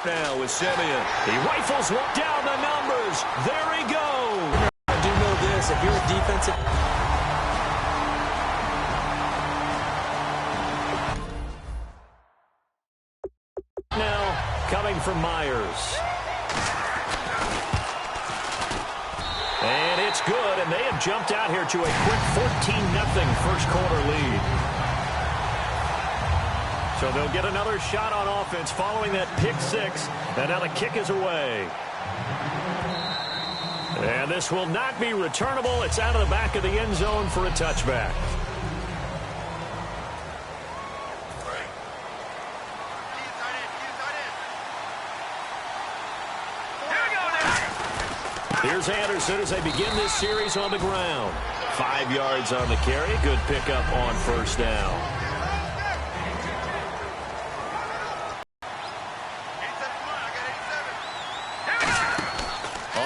now with Simeon. He rifles one down the numbers. There he goes. I do know this. If you're a defensive... Now, coming from Myers. And it's good, and they have jumped out here to a quick 14-0 first quarter lead. So they'll get another shot on offense following that pick six, and now the kick is away. And this will not be returnable. It's out of the back of the end zone for a touchback. Here's Anderson as they begin this series on the ground. 5 yards on the carry. Good pickup on first down.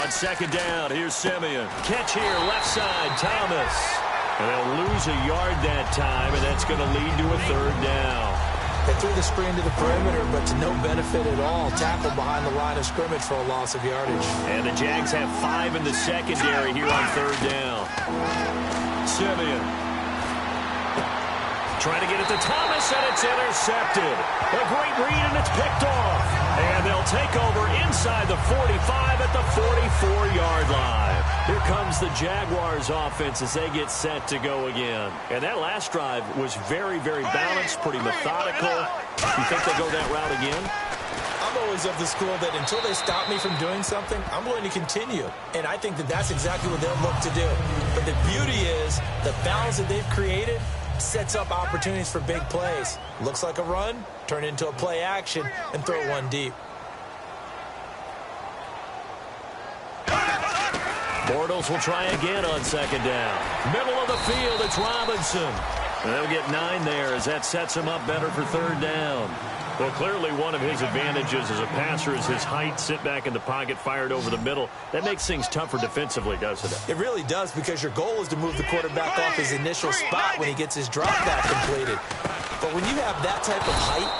On second down, here's Simeon. Catch here, left side, Thomas. And they'll lose a yard that time, and that's going to lead to a third down. They threw the screen to the perimeter, but to no benefit at all. Tackled behind the line of scrimmage for a loss of yardage. And the Jags have 5 in the secondary here on third down. Simeon. Trying to get it to Thomas, and it's intercepted. A great read, and it's picked off. And they'll take over inside the 45 at the 44-yard line. Here comes the Jaguars offense as they get set to go again. And that last drive was very, very balanced, pretty methodical. You think they'll go that route again? I'm always of the school that until they stop me from doing something, I'm going to continue. And I think that that's exactly what they'll look to do. But the beauty is the balance that they've created sets up opportunities for big plays. Looks like a run, turn into a play action, and throw one deep. Bortles will try again on second down. Middle of the field, it's Robinson. And they'll get 9 there as that sets him up better for third down. Well, clearly one of his advantages as a passer is his height, sit back in the pocket, fired over the middle. That makes things tougher defensively, doesn't it? It really does, because your goal is to move the quarterback off his initial spot when he gets his drop back completed. But when you have that type of height,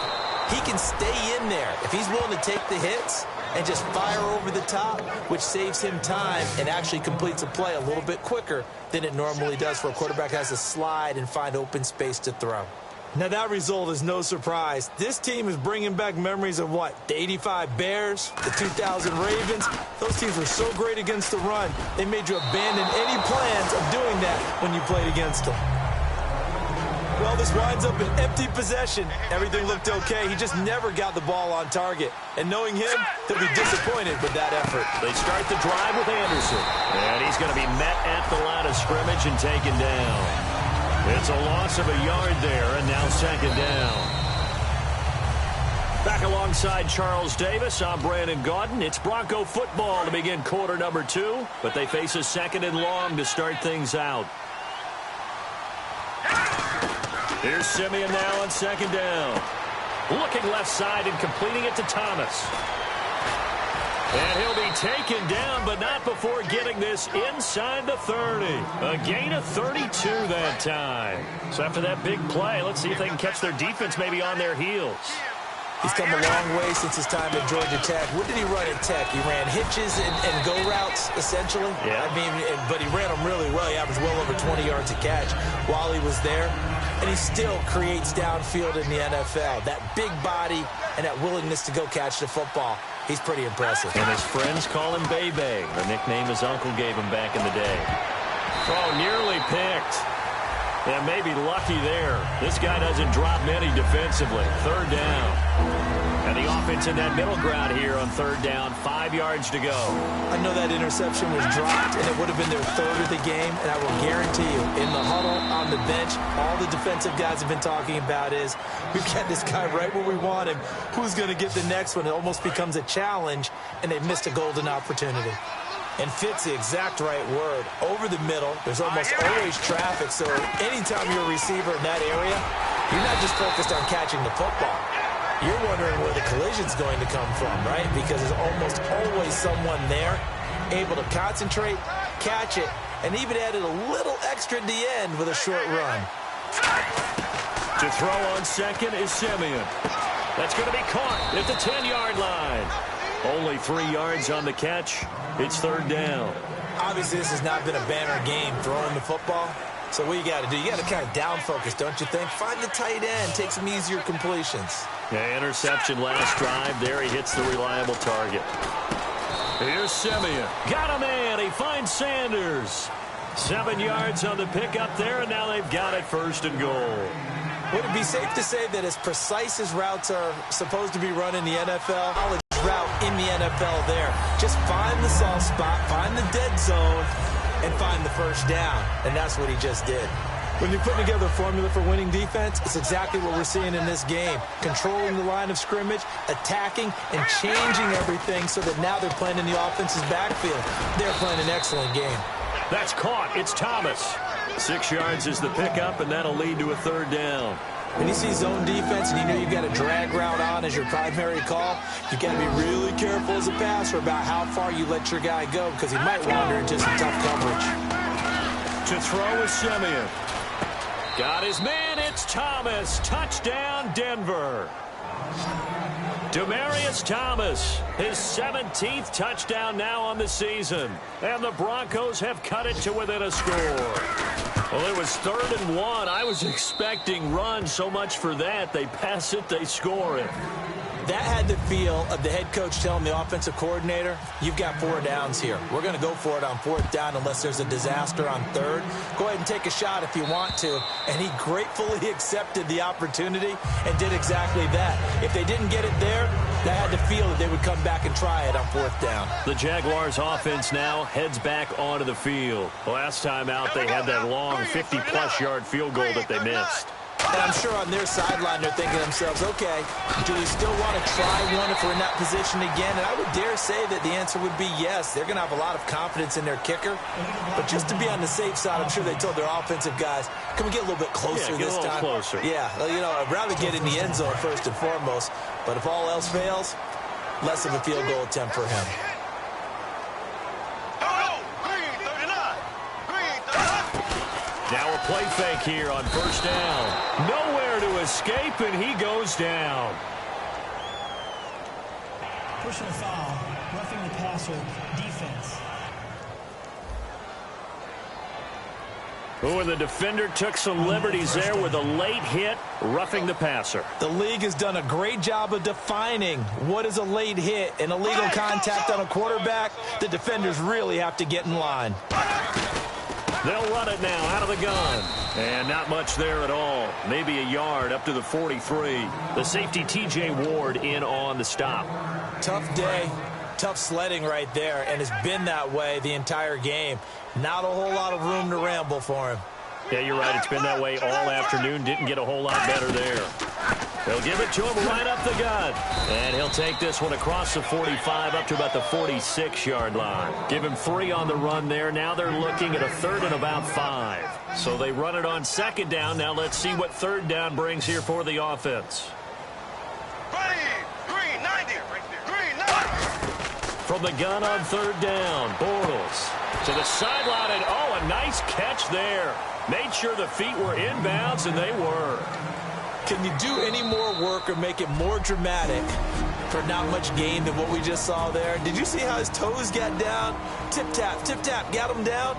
he can stay in there. If he's willing to take the hits and just fire over the top, which saves him time and actually completes a play a little bit quicker than it normally does for a quarterback has to slide and find open space to throw. Now, that result is no surprise. This team is bringing back memories of what? The 85 Bears, the 2000 Ravens. Those teams were so great against the run, they made you abandon any plans of doing that when you played against them. Well, this winds up an empty possession. Everything looked okay. He just never got the ball on target. And knowing him, he'll be disappointed with that effort. They start the drive with Anderson. And he's going to be met at the line of scrimmage and taken down. It's a loss of a yard there, and now second down. Back alongside Charles Davis, I'm Brandon Gaudin. It's Bronco football to begin quarter number 2, but they face a second and long to start things out. Here's Simeon now on second down. Looking left side and completing it to Thomas. And he'll be taken down, but not before getting this inside the 30. A gain of 32 that time. So after that big play, let's see if they can catch their defense maybe on their heels. He's come a long way since his time at Georgia Tech. What did he run at Tech? He ran hitches and go routes, essentially. Yeah. I mean, but he ran them really well. He averaged well over 20 yards a catch while he was there. And he still creates downfield in the NFL. That big body and that willingness to go catch the football. He's pretty impressive. And his friends call him Bebe, the nickname his uncle gave him back in the day. Oh, nearly picked. Yeah, maybe lucky there. This guy doesn't drop many defensively. Third down. And the offense in that middle ground here on third down. 5 yards to go. I know that interception was dropped, and it would have been their third of the game. And I will guarantee you, in the huddle, on the bench, all the defensive guys have been talking about is, we've got this guy right where we want him. Who's going to get the next one? It almost becomes a challenge, and they've missed a golden opportunity. And fit's the exact right word. Over the middle, there's almost always traffic, so anytime you're a receiver in that area, you're not just focused on catching the football. You're wondering where the collision's going to come from, right? Because there's almost always someone there able to concentrate, catch it, and even added a little extra at the end with a short run. To throw on second is Simeon. That's going to be caught at the 10-yard line. Only 3 yards on the catch. It's third down. Obviously, this has not been a banner game throwing the football. So what you got to do, you got to kind of down focus, don't you think? Find the tight end, take some easier completions. Yeah, interception last drive. There he hits the reliable target. Here's Simeon. Got a man. He finds Sanders. 7 yards on the pickup there, and now they've got it first and goal. Would it be safe to say that as precise as routes are supposed to be run in the NFL, college route in the NFL there, just find the soft spot, find the dead zone, and find the first down. And that's what he just did. When you're putting together a formula for winning defense, it's exactly what we're seeing in this game. Controlling the line of scrimmage, attacking, and changing everything so that now they're playing in the offense's backfield. They're playing an excellent game. That's caught. It's Thomas. 6 yards is the pickup, and that'll lead to a third down. When you see zone defense and you know you've got a drag route on as your primary call, you've got to be really careful as a passer about how far you let your guy go because he might wander into some tough coverage. To throw is Simeon. Got his man. It's Thomas. Touchdown, Denver. Demaryius Thomas, his 17th touchdown now on the season. And the Broncos have cut it to within a score. Well, it was 3rd and 1. I was expecting run, so much for that. They pass it, they score it. That had the feel of the head coach telling the offensive coordinator, you've got 4 downs here. We're going to go for it on 4th down unless there's a disaster on 3rd. Go ahead and take a shot if you want to. And he gratefully accepted the opportunity and did exactly that. If they didn't get it there, they had the feel that they would come back and try it on 4th down. The Jaguars offense now heads back onto the field. Last time out, they had that long 50-plus yard field goal that they missed. And I'm sure on their sideline they're thinking to themselves, okay, do we still want to try one if we're in that position again? And I would dare say that the answer would be yes. They're going to have a lot of confidence in their kicker. But just to be on the safe side, I'm sure they told their offensive guys, can we get a little bit closer this time? Closer. Yeah, you know, I'd rather get in the end zone first and foremost. But if all else fails, less of a field goal attempt for him. Now a play fake here on first down. Nowhere to escape, and he goes down. Personal foul, roughing the passer, defense. Oh, and the defender took some liberties there with a late hit, roughing the passer. The league has done a great job of defining what is a late hit and illegal contact on a quarterback. The defenders really have to get in line. They'll run it now out of the gun. And not much there at all. Maybe a yard up to the 43. The safety T.J. Ward in on the stop. Tough day, tough sledding right there, and it's been that way the entire game. Not a whole lot of room to ramble for him. Yeah, you're right. It's been that way all afternoon. Didn't get a whole lot better there. They'll give it to him right up the gut. And he'll take this one across the 45 up to about the 46-yard line. Give him 3 on the run there. Now they're looking at a 3rd and about 5. So they run it on 2nd down. Now let's see what 3rd down brings here for the offense. From the gun on 3rd down, Bortles to the sideline, and oh, a nice catch there. Made sure the feet were inbounds, and they were. Can you do any more work or make it more dramatic for not much gain than what we just saw there? Did you see how his toes got down? Tip tap, got him down.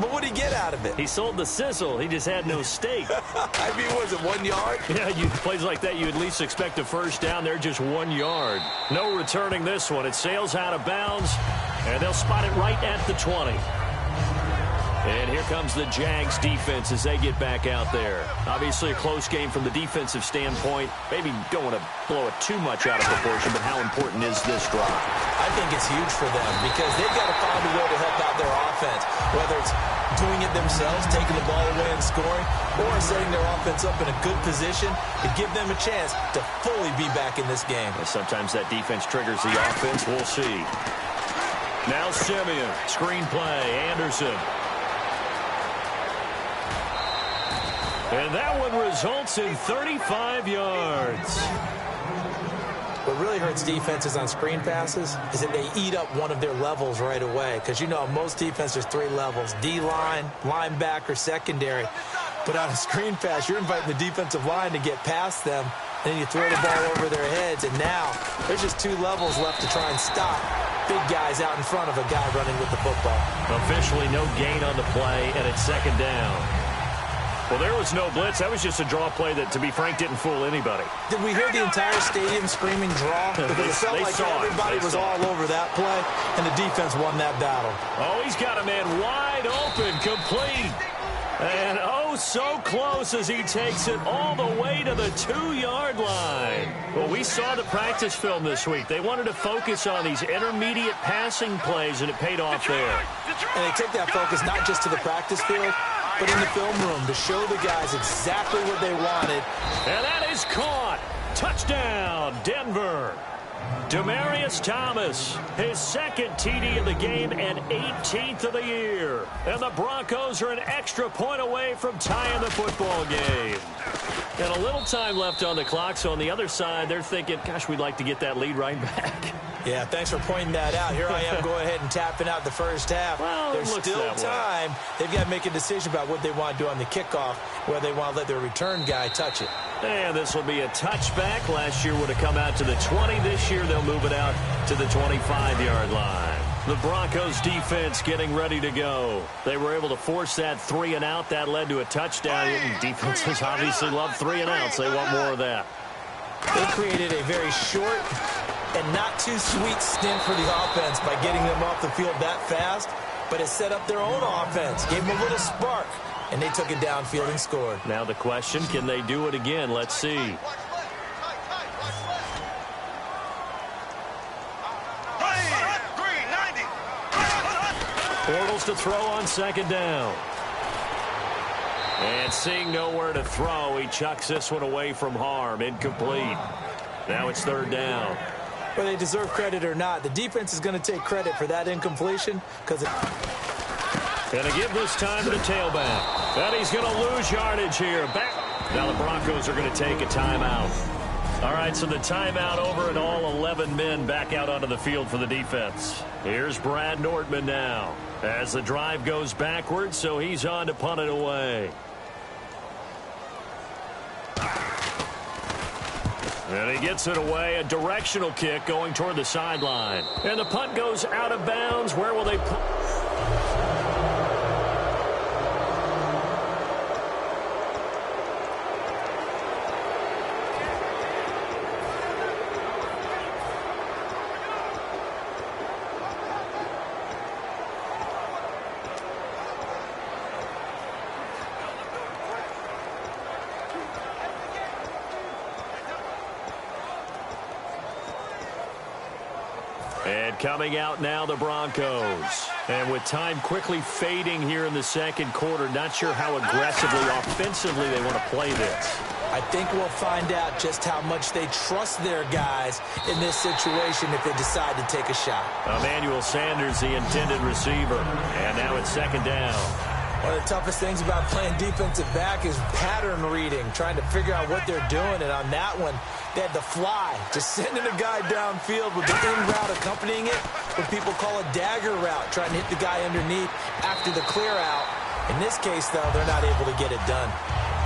But what did he get out of it? He sold the sizzle. He just had no steak. I mean, was it 1 yard? Yeah, plays like that, you at least expect a first down. They're just 1 yard. No returning this one. It sails out of bounds, and they'll spot it right at the 20. And here comes the Jags defense as they get back out there. Obviously a close game from the defensive standpoint. Maybe don't want to blow it too much out of proportion, but how important is this drive? I think it's huge for them because they've got to find a way to help out their offense, whether it's doing it themselves, taking the ball away and scoring, or setting their offense up in a good position to give them a chance to fully be back in this game. And sometimes that defense triggers the offense. We'll see. Now Simeon, screen play, Anderson. And that one results in 35 yards. What really hurts defenses on screen passes is that they eat up one of their levels right away. Because, you know, most defenses, 3 levels. D-line, linebacker, secondary. But on a screen pass, you're inviting the defensive line to get past them. Then you throw the ball over their heads, and now there's just two levels left to try and stop big guys out in front of a guy running with the football. Officially no gain on the play, and it's second down. Well, there was no blitz. That was just a draw play that, to be frank, didn't fool anybody. Did we hear the entire stadium screaming draw? Because it felt like everybody was all over that play, and the defense won that battle. Oh, he's got a man wide open, complete. And oh, so close as he takes it all the way to the 2-yard line. Well, we saw the practice film this week. They wanted to focus on these intermediate passing plays, and it paid off there. And they took that focus not just to the practice field, but in the film room to show the guys exactly what they wanted. And that is caught. Touchdown, Denver. Demaryius Thomas, his second TD of the game and 18th of the year. And the Broncos are an extra point away from tying the football game. And a little time left on the clock, so on the other side, they're thinking, gosh, we'd like to get that lead right back. Yeah, thanks for pointing that out. Here I am, go ahead and tapping out the first half. Well, there's still time. They've got to make a decision about what they want to do on the kickoff, whether they want to let their return guy touch it. And this will be a touchback. Last year would have come out to the 20. This year they'll move it out to the 25-yard line. The Broncos defense getting ready to go. They were able to force that 3-and-out. That led to a touchdown. Defenses obviously love 3-and-outs. They want more of that. They created a very short and not too sweet stint for the offense by getting them off the field that fast, but it set up their own offense, gave them a little spark, and they took it downfield and scored. Now the question, can they do it again? Let's see. Bortles to throw on second down. And seeing nowhere to throw, he chucks this one away from harm. Incomplete. Now it's third down. Whether they deserve credit or not, the defense is going to take credit for that incompletion because it... Going to give this time to the tailback. And he's going to lose yardage here. Back. Now the Broncos are going to take a timeout. All right, so the timeout over and all 11 men back out onto the field for the defense. Here's Brad Nortman now as the drive goes backwards, so he's on to punt it away. And he gets it away, a directional kick going toward the sideline. And the punt goes out of bounds. Where will they put? And coming out now, the Broncos. And with time quickly fading here in the second quarter, not sure how aggressively, offensively they want to play this. I think we'll find out just how much they trust their guys in this situation if they decide to take a shot. Emmanuel Sanders, the intended receiver. And now it's second down. One of the toughest things about playing defensive back is pattern reading, trying to figure out what they're doing. And on that one, they had the fly, just sending a guy downfield with the in route accompanying it, what people call a dagger route, trying to hit the guy underneath after the clear out. In this case, though, they're not able to get it done.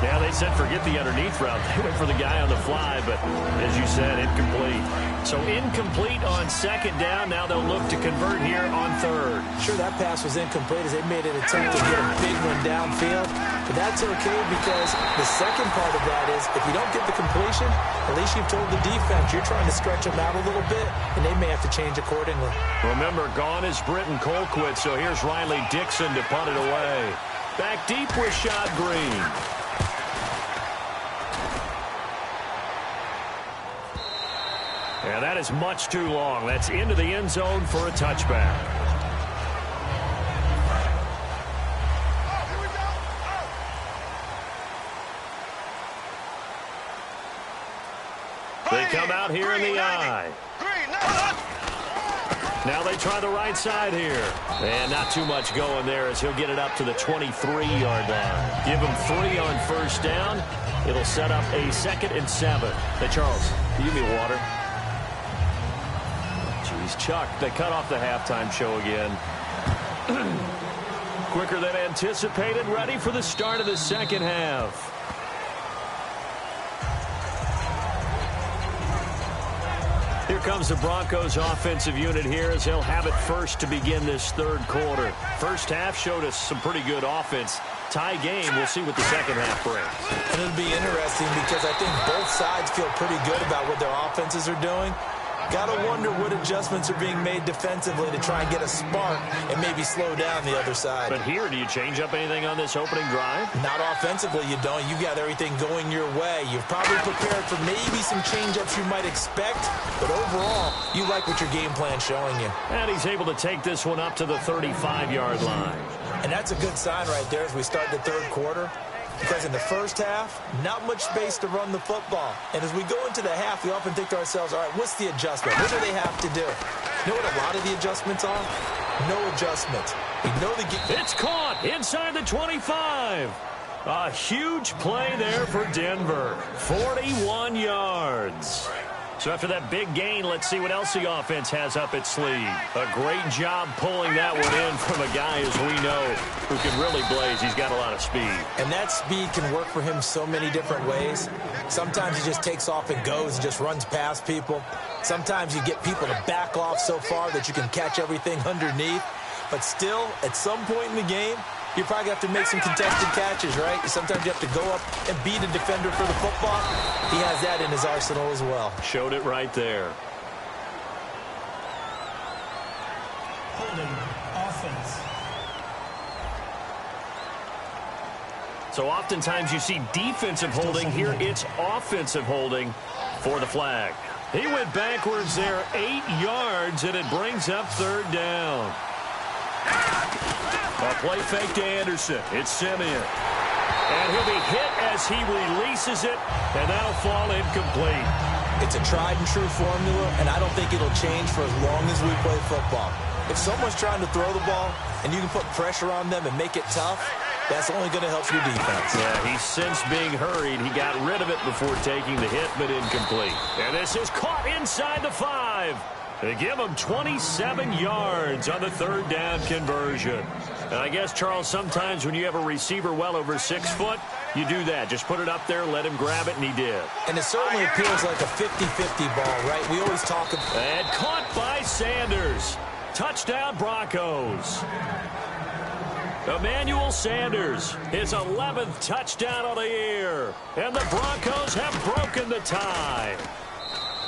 Yeah, they said forget the underneath route. They went for the guy on the fly, but as you said, incomplete. So incomplete on second down. Now they'll look to convert here on third. Sure, that pass was incomplete as they made an attempt to get a big one downfield. But that's okay because the second part of that is if you don't get the completion, at least you've told the defense you're trying to stretch them out a little bit, and they may have to change accordingly. Remember, gone is Britton Colquitt, so here's Riley Dixon to punt it away. Back deep with Shad Green. And that is much too long. That's into the end zone for a touchback. They come out here in the I. Now they try the right side here. And not too much going there as he'll get it up to the 23-yard line. Give him 3 on first down. It'll set up a 2nd and 7. Hey, Charles, can you give me water? Jeez, Chuck, they cut off the halftime show again. Quicker than anticipated, ready for the start of the second half. comes the Broncos offensive unit here as they'll have it first to begin this third quarter. First half showed us some pretty good offense. Tie game. We'll see what the second half brings. And it'll be interesting because I think both sides feel pretty good about what their offenses are doing. Got to wonder what adjustments are being made defensively to try and get a spark and maybe slow down the other side. But here, do you change up anything on this opening drive? Not offensively, you don't. You got everything going your way. You've probably prepared for maybe some change-ups you might expect, but overall, you like what your game plan's showing you. And he's able to take this one up to the 35-yard line. And that's a good sign right there as we start the third quarter. Because in the first half, not much space to run the football. And as we go into the half, we often think to ourselves, all right, what's the adjustment? What do they have to do? You know what a lot of the adjustments are? No adjustments. We know the game. It's caught inside the 25. A huge play there for Denver. 41 yards. So after that big gain, let's see what else the offense has up its sleeve. A great job pulling that one in from a guy, as we know, who can really blaze. He's got a lot of speed. And that speed can work for him so many different ways. Sometimes he just takes off and goes and just runs past people. Sometimes you get people to back off so far that you can catch everything underneath. But still, at some point in the game, you probably have to make some contested catches, right? Sometimes you have to go up and beat a defender for the football. He has that in his arsenal as well. Showed it right there. Holding offense. So oftentimes you see defensive holding. Here it's offensive holding for the flag. He went backwards there 8 yards, and it brings up third down. A play fake to Anderson. It's Simeon. And he'll be hit as he releases it, and that'll fall incomplete. It's a tried-and-true formula, and I don't think it'll change for as long as we play football. If someone's trying to throw the ball and you can put pressure on them and make it tough, that's only going to help your defense. Yeah, he's since being hurried. He got rid of it before taking the hit, but incomplete. And this is caught inside the 5. They give him 27 yards on the third down conversion. And I guess, Charles, sometimes when you have a receiver well over 6 foot, you do that. Just put it up there, let him grab it, and he did. And it certainly appears like a 50-50 ball, right? We always talk about... And caught by Sanders. Touchdown, Broncos. Emmanuel Sanders, his 11th touchdown of the year. And the Broncos have broken the tie.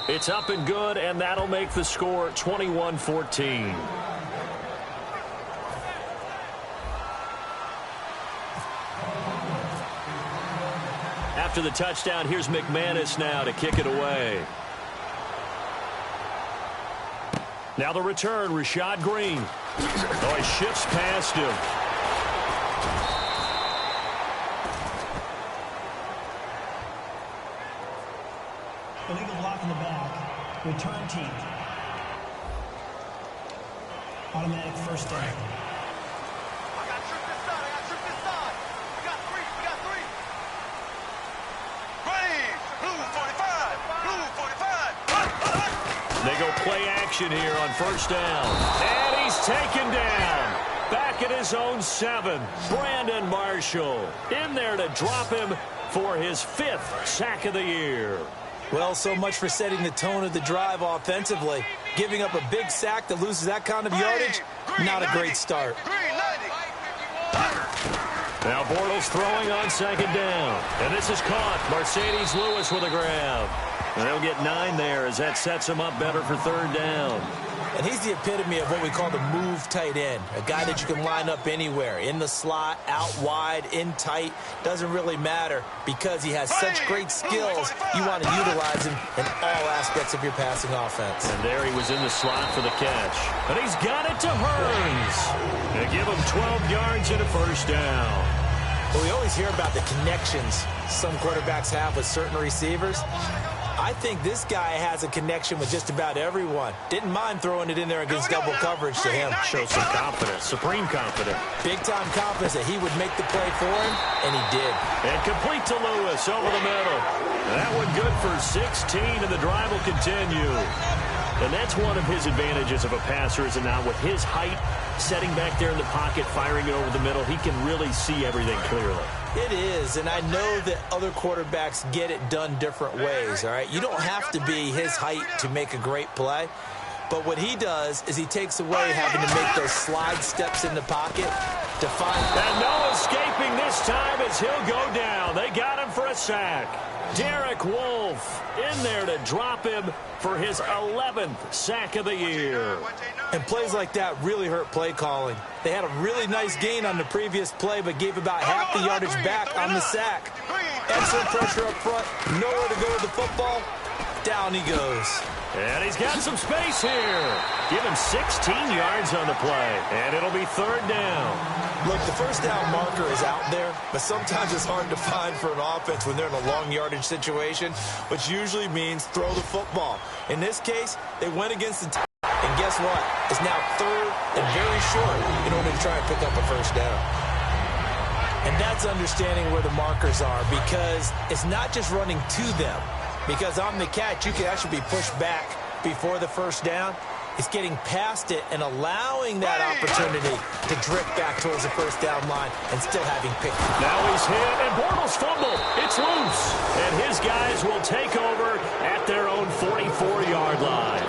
It's up and good, and that'll make the score 21-14. After the touchdown, here's McManus now to kick it away. Now the return, Rashad Green. Oh, he shifts past him. Illegal block in the back. Return team. Automatic first down. I got tripped this side. We got three. Braves. Blue 45. They go play action here on first down. And he's taken down. Back at his own 7. Brandon Marshall in there to drop him for his 5th sack of the year. Well, so much for setting the tone of the drive offensively. Giving up a big sack that loses that kind of yardage, not a great start. Now Bortles throwing on second down. And this is caught. Mercedes Lewis with a grab. And they'll get 9 there as that sets him up better for third down. And he's the epitome of what we call the move tight end. A guy that you can line up anywhere. In the slot, out wide, in tight. Doesn't really matter because he has such great skills. You want to utilize him in all aspects of your passing offense. And there he was in the slot for the catch. And he's got it to Hearns. They give him 12 yards and a first down. Well, we always hear about the connections some quarterbacks have with certain receivers. I think this guy has a connection with just about everyone. Didn't mind throwing it in there against double coverage to him. Shows some confidence, supreme confidence. Big-time confidence that he would make the play for him, and he did. And complete to Lewis over the middle. That one good for 16, and the drive will continue. And that's one of his advantages of a passer, is it not? With his height, setting back there in the pocket, firing it over the middle, he can really see everything clearly. It is, and I know that other quarterbacks get it done different ways, all right? You don't have to be his height to make a great play, but what he does is he takes away having to make those slide steps in the pocket to find... And no escaping this time as he'll go down. They got him for a sack. Derek Wolfe in there to drop him for his 11th sack of the year. And plays like that really hurt play calling. They had a really nice gain on the previous play, but gave about half the yardage back on the sack. Excellent pressure up front. Nowhere to go with the football. Down he goes. And he's got some space here. Give him 16 yards on the play. And it'll be 3rd down. Look, the first down marker is out there, but sometimes it's hard to find for an offense when they're in a long yardage situation, which usually means throw the football. In this case, they went against the team, and guess what? It's now 3rd and very short in order to try and pick up a first down. And that's understanding where the markers are, because it's not just running to them. Because on the catch, you can actually be pushed back before the first down. It's getting past it and allowing that opportunity to drift back towards the first down line and still having picked. Now he's hit, and Bortles fumble. It's loose. And his guys will take over at their own 44-yard line.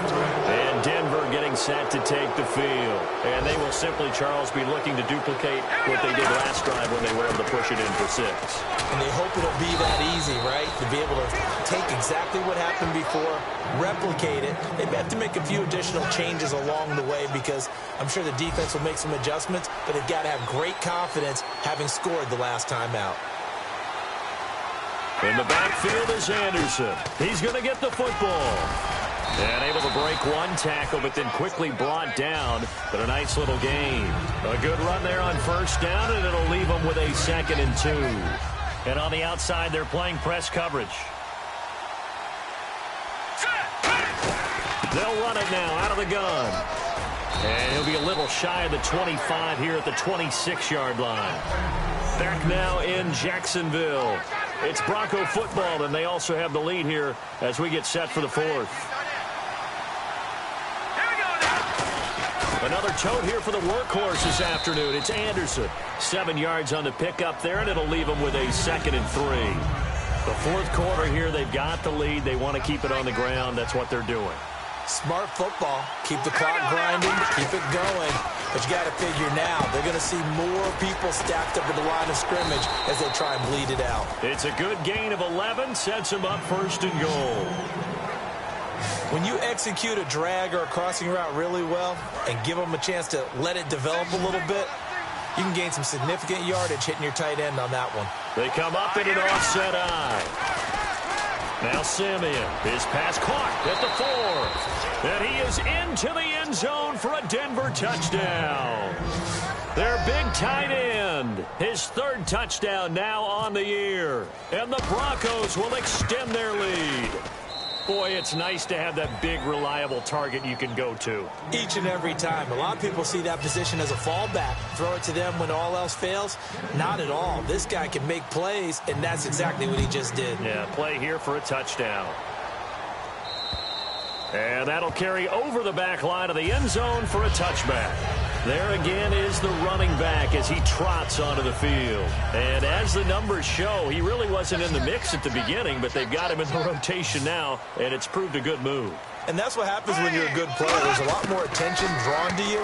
And Denver getting set to take the field. And they will simply, Charles, be looking to duplicate what they did last drive when they were able to push it in for 6. And they hope it'll be that easy, right? To be able to take exactly what happened before, replicate it. They may have to make a few additional changes along the way, because I'm sure the defense will make some adjustments, but they've got to have great confidence having scored the last time out. In the backfield is Anderson. He's going to get the football. And able to break one tackle, but then quickly brought down. But a nice little gain. A good run there on first down, and it'll leave them with a 2nd and 2. And on the outside, they're playing press coverage. They'll run it now out of the gun. And he'll be a little shy of the 25 here at the 26-yard line. Back now in Jacksonville. It's Bronco football, and they also have the lead here as we get set for the 4th. Another tote here for the workhorse this afternoon. It's Anderson. 7 yards on the pickup there, and it'll leave them with a 2nd and 3. The 4th quarter here, they've got the lead. They want to keep it on the ground. That's what they're doing. Smart football. Keep the clock grinding, keep it going. But you got to figure now, they're going to see more people stacked up at the line of scrimmage as they try and bleed it out. It's a good gain of 11, sets them up 1st and goal. When you execute a drag or a crossing route really well and give them a chance to let it develop a little bit, you can gain some significant yardage hitting your tight end on that one. They come up in an offset eye. Now Simeon, his pass caught at the 4. And he is into the end zone for a Denver touchdown. Their big tight end, his 3rd touchdown now on the year. And the Broncos will extend their lead. Boy, it's nice to have that big, reliable target you can go to. Each and every time. A lot of people see that position as a fallback. Throw it to them when all else fails. Not at all. This guy can make plays, and that's exactly what he just did. Yeah, play here for a touchdown. And that'll carry over the back line of the end zone for a touchback. There again is the running back as he trots onto the field. And as the numbers show, he really wasn't in the mix at the beginning, but they've got him in the rotation now, and it's proved a good move. And that's what happens when you're a good player. There's a lot more attention drawn to you,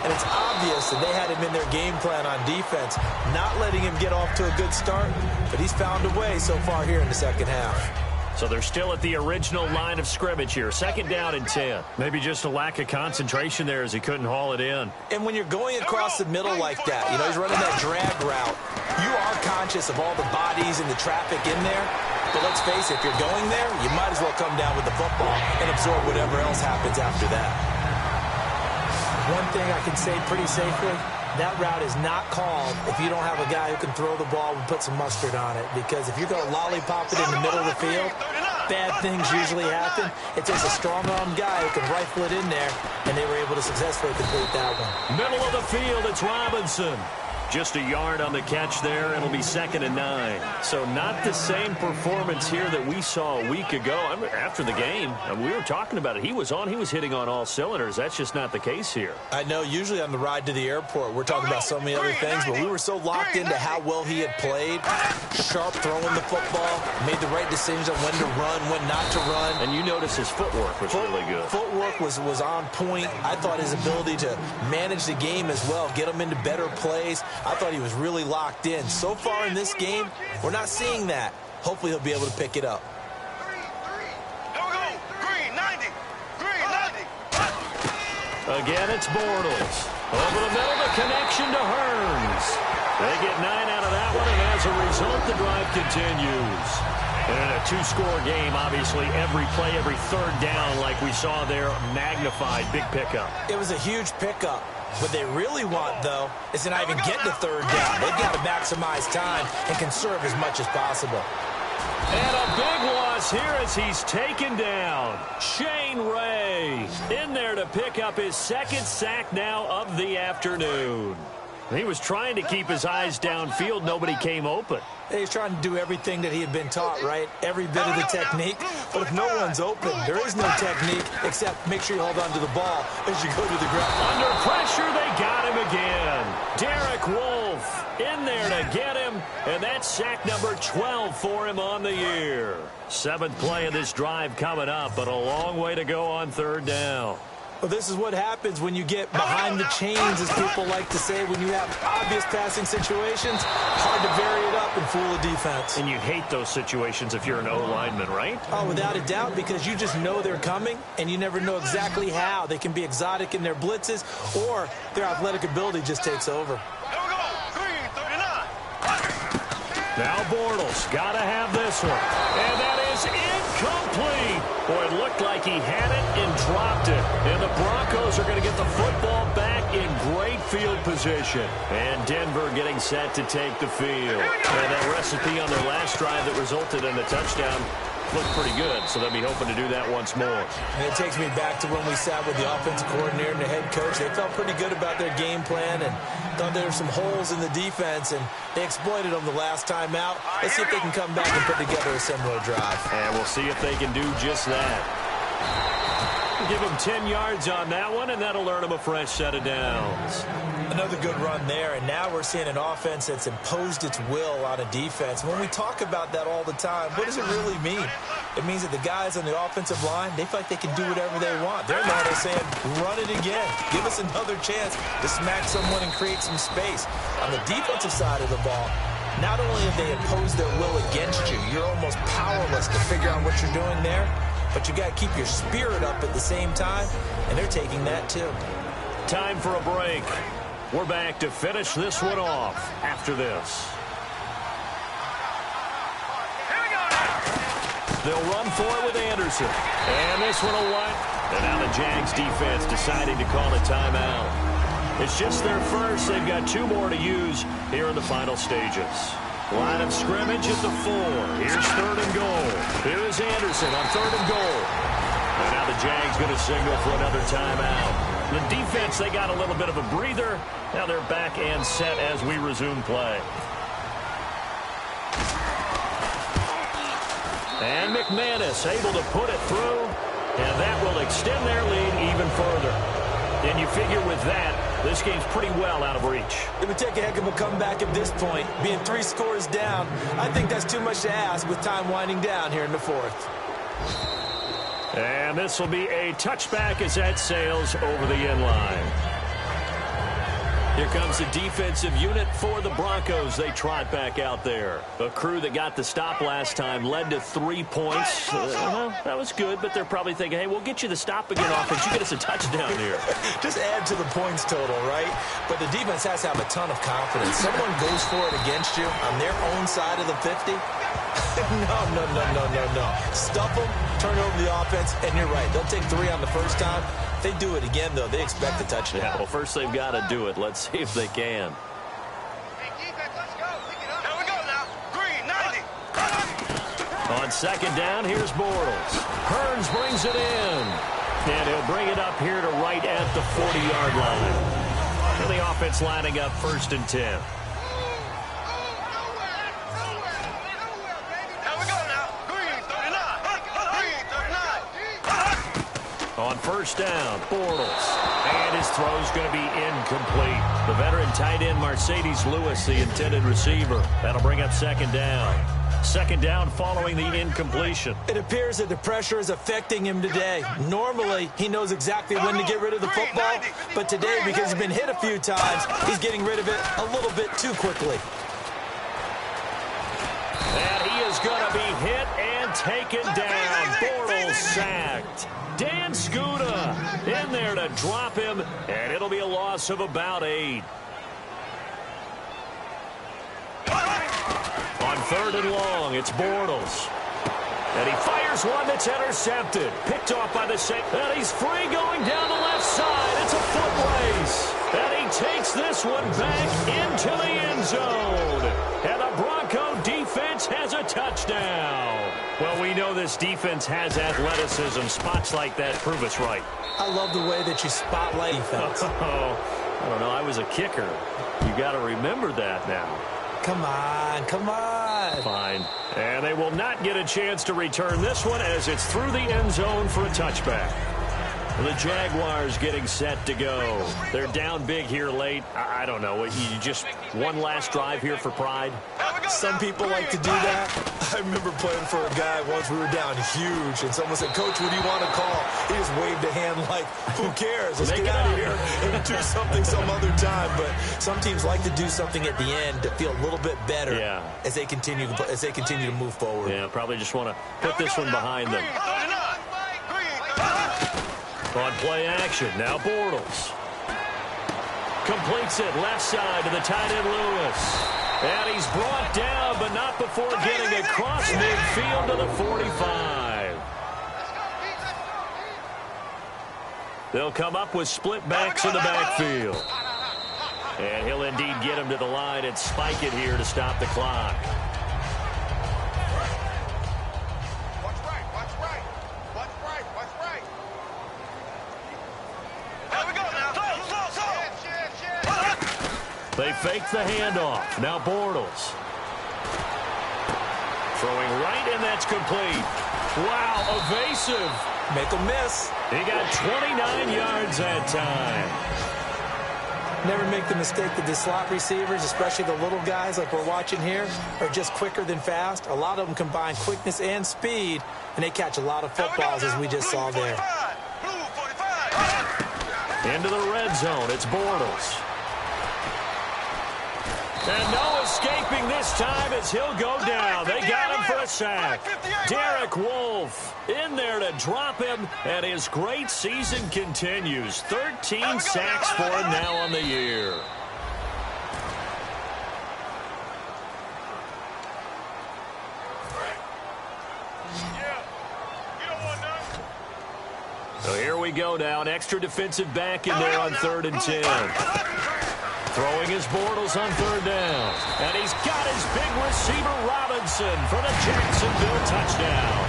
and it's obvious that they had him in their game plan on defense, not letting him get off to a good start, but he's found a way so far here in the 2nd half. So they're still at the original line of scrimmage here. 2nd down and 10. Maybe just a lack of concentration there as he couldn't haul it in. And when you're going across the middle like that, you know, he's running that drag route, you are conscious of all the bodies and the traffic in there. But let's face it, if you're going there, you might as well come down with the football and absorb whatever else happens after that. One thing I can say pretty safely, that route is not called if you don't have a guy who can throw the ball and put some mustard on it. Because if you're going to lollipop it in the middle of the field, bad things usually happen. It takes a strong-armed guy who can rifle it in there, and they were able to successfully complete that one. Middle of the field, it's Robinson. Just a yard on the catch there. It'll be 2nd and 9. So not the same performance here that we saw a week ago. I mean, after the game, we were talking about it. He was hitting on all cylinders. That's just not the case here. I know usually on the ride to the airport, we're talking about so many other things, but we were so locked into how well he had played. Sharp throwing the football, made the right decisions on when to run, when not to run. And you notice his footwork was really good. Footwork was on point. I thought his ability to manage the game as well, get him into better plays. I thought he was really locked in. So far in this game, we're not seeing that. Hopefully he'll be able to pick it up. Again, it's Bortles. Over the middle, the connection to Hearns. They get 9 out of that one, and as a result, the drive continues. And in a 2-score game, obviously, every play, every third down, like we saw there, magnified, big pickup. It was a huge pickup. What they really want, though, is to not even get to third down. They've got to maximize time and conserve as much as possible. And a big loss here as he's taken down. Shane Ray in there to pick up his 2nd sack now of the afternoon. He was trying to keep his eyes downfield. Nobody came open. He's trying to do everything that he had been taught, right? Every bit of the technique. But if no one's open, there is no technique except make sure you hold on to the ball as you go to the ground. Under pressure, they got him again. Derek Wolfe in there to get him, and that's sack number 12 for him on the year. 7th play of this drive coming up, but a long way to go on third down. Well, this is what happens when you get behind the chains, as people like to say, when you have obvious passing situations. Hard to vary it up and fool a defense. And you hate those situations if you're an O-lineman, right? Oh, without a doubt, because you just know they're coming, and you never know exactly how. They can be exotic in their blitzes, or their athletic ability just takes over. Now Bortles got to have this one. And that is incomplete. Boy, it looked like he had it and dropped it. And the Broncos are going to get the football back in great field position. And Denver getting set to take the field. And that recipe on their last drive that resulted in a touchdown looked pretty good, so they'll be hoping to do that once more. And it takes me back to when we sat with the offensive coordinator and the head coach. They felt pretty good about their game plan and thought there were some holes in the defense, and they exploited them the last time out. Let's see if they can come back and put together a similar drive. And we'll see if they can do just that. Give them 10 yards on that one, and that'll earn them a fresh set of downs. Another good run there, and now we're seeing an offense that's imposed its will on a defense. When we talk about that all the time, what does it really mean? It means that the guys on the offensive line, they feel like they can do whatever they want. They're not saying, run it again. Give us another chance to smack someone and create some space. On the defensive side of the ball, not only have they imposed their will against you, you're almost powerless to figure out what you're doing there, but you got to keep your spirit up at the same time, and they're taking that too. Time for a break. We're back to finish this one off after this. They'll run for it with Anderson. And this one will what? And now the Jags defense deciding to call a timeout. It's just their first. They've got 2 more to use here in the final stages. Line of scrimmage at the 4. Here's 3rd and goal. Here's Anderson on 3rd and goal. And now the Jags going to signal for another timeout. The defense, they got a little bit of a breather. Now they're back and set as we resume play. And McManus able to put it through, and that will extend their lead even further. And you figure with that, this game's pretty well out of reach. It would take a heck of a comeback at this point. Being 3 scores down, I think that's too much to ask with time winding down here in the 4th. And this will be a touchback as that sails over the end line. Here comes the defensive unit for the Broncos. They trot back out there. A crew that got the stop last time led to 3 points. Well, that was good, but they're probably thinking, hey, we'll get you the stop again offense. You get us a touchdown here. Just add to the points total, right? But the defense has to have a ton of confidence. Someone goes for it against you on their own side of the 50. No. Stuff them, turn over the offense, and you're right. They'll take 3 on the first time. If they do it again, though, they expect a touchdown. Yeah, well, first they've got to do it. Let's see if they can. Hey, defense, let's go. Here we go now. Green, 90. On 2nd down, here's Bortles. Hearns brings it in. And he'll bring it up here to right at the 40-yard line. And the offense lining up 1st and 10. Here we go now. Green 39. Green 39. On 1st down, Bortles. And his throw's going to be incomplete. The veteran tight end Mercedes Lewis, the intended receiver. That'll bring up 2nd down. 2nd down following the incompletion. It appears that the pressure is affecting him today. Normally, he knows exactly when to get rid of the football, but today, because he's been hit a few times, he's getting rid of it a little bit too quickly. And he is going to be hit and taken down. Bortles sacked. Dan Scuda in there to drop him, and it'll be a loss of about 8. On 3rd and long, it's Bortles. And he fires one that's intercepted. Picked off by the safety. And he's free going down the left side. It's a foot race. And he takes this one back into the end zone. And the Bronco defense has a touchdown. Well, we know this defense has athleticism. Spots like that prove us right. I love the way that you spotlight defense. Oh, I don't know. I was a kicker. You got to remember that now. Come on, come on. Fine. And they will not get a chance to return this one as it's through the end zone for a touchback. The Jaguars getting set to go. They're down big here late. I don't know. You just one last drive here for pride? Some people like to do that. I remember playing for a guy once. We were down huge, and someone said, "Coach, what do you want to call?" He just waved a hand like, "Who cares? Let's get out of here and do something some other time." But some teams like to do something at the end to feel a little bit better as they continue to move forward. Yeah, probably just want to put this one behind them. On play action, now Bortles. Completes it left side to the tight end Lewis. And he's brought down, but not before getting across midfield to the 45. They'll come up with split backs in the backfield. And he'll indeed get him to the line and spike it here to stop the clock. They fake the handoff. Now Bortles. Throwing right, and that's complete. Wow, evasive. Make a miss. He got 29 yards that time. Never make the mistake that the slot receivers, especially the little guys like we're watching here, are just quicker than fast. A lot of them combine quickness and speed, and they catch a lot of footballs, as we just saw there. Into the red zone, it's Bortles. And no escaping this time as he'll go down. They got him for a sack. Derek Wolfe in there to drop him, and his great season continues. 13 sacks for him now on the year. So here we go now. An extra defensive back in there on 3rd and 10. Throwing his Bortles on 3rd down. And he's got his big receiver Robinson for the Jacksonville touchdown.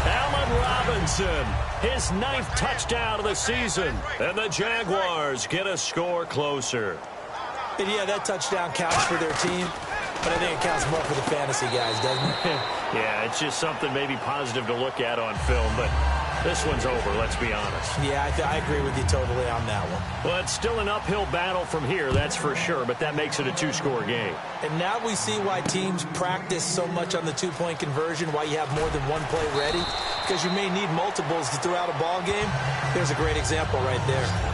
Allen Robinson, his 9th touchdown of the season. And the Jaguars get a score closer. And yeah, that touchdown counts for their team, but I think it counts more for the fantasy guys, doesn't it? Yeah, it's just something maybe positive to look at on film, but this one's over, let's be honest. Yeah, I agree with you totally on that one. Well, it's still an uphill battle from here, that's for sure, but that makes it a 2-score game. And now we see why teams practice so much on the 2-point conversion, why you have more than one play ready, because you may need multiples throughout a ball game. There's a great example right there.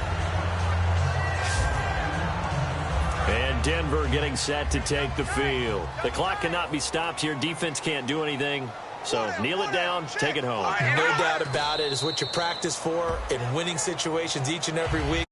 And Denver getting set to take the field. The clock cannot be stopped here. Defense can't do anything. So kneel it down, take it home. No doubt about it. It's what you practice for in winning situations each and every week.